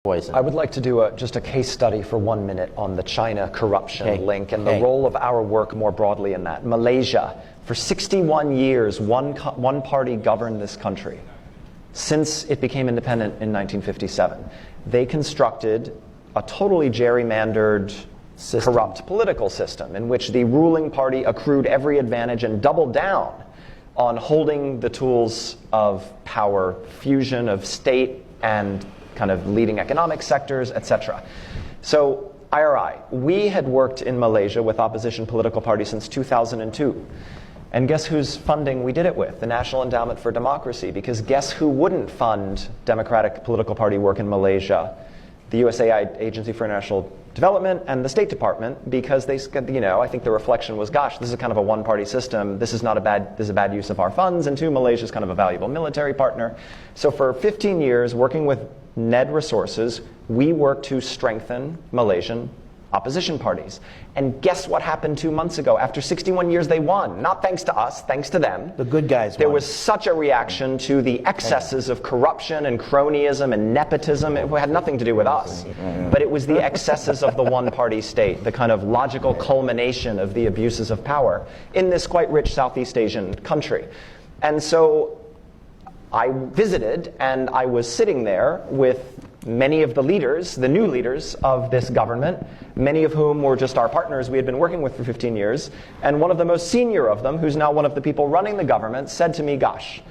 poison. I would like to do just a case study for 1 minute on the China corruption link and the role of our work more broadly in that. Malaysia, for 61 years, one party governed this country since it became independent in 1957. They constructed a totally gerrymandered, corrupt political system in which the ruling party accrued every advantage and doubled down on holding the tools of power, fusion of state and kind of leading economic sectors, etc. So IRI, we had worked in Malaysia with opposition political parties since 2002. And guess whose funding we did it with? The National Endowment for Democracy. Because guess who wouldn't fund democratic political party work in Malaysia? The USAID Agency for International Development and the State Department, because they, I think the reflection was, gosh, this is kind of a one-party system. This is a bad use of our funds. And two, Malaysia is kind of a valuable military partner. So for 15 years, working with NED resources, we worked to strengthen Malaysian opposition parties. And guess what happened 2 months ago? After 61 years, they won. Not thanks to us, thanks to them. The good guys There won. was such a reaction to the excesses of corruption and cronyism and nepotism. It had nothing to do with us. But it was the excesses of the one-party state, the kind of logical culmination of the abuses of power in this quite rich Southeast Asian country. And so I visited, and I was sitting there with many of the leaders, the new leaders of this government, many of whom were just our partners we had been working with for 15 years. And one of the most senior of them, who's now one of the people running the government, said to me, gosh,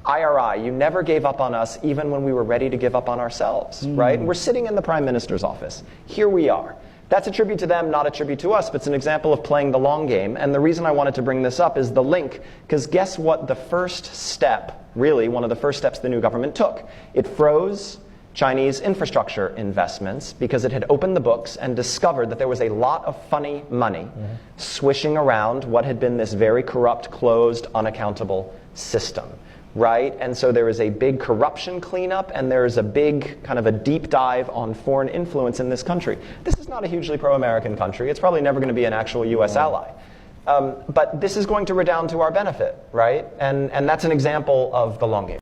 IRI, you never gave up on us even when we were ready to give up on ourselves, right? And we're sitting in the Prime Minister's office. Here we are. That's a tribute to them, not a tribute to us, but it's an example of playing the long game. And the reason I wanted to bring this up is the link, because guess what the first step, really one of the first steps the new government took? It froze Chinese infrastructure investments because it had opened the books and discovered that there was a lot of funny money swishing around what had been this very corrupt, closed, unaccountable system. Right? And so there is a big corruption cleanup, and there is a big kind of a deep dive on foreign influence in this country. This is not a hugely pro-American country. It's probably never going to be an actual US ally. But this is going to redound to our benefit, right? And that's an example of the long game.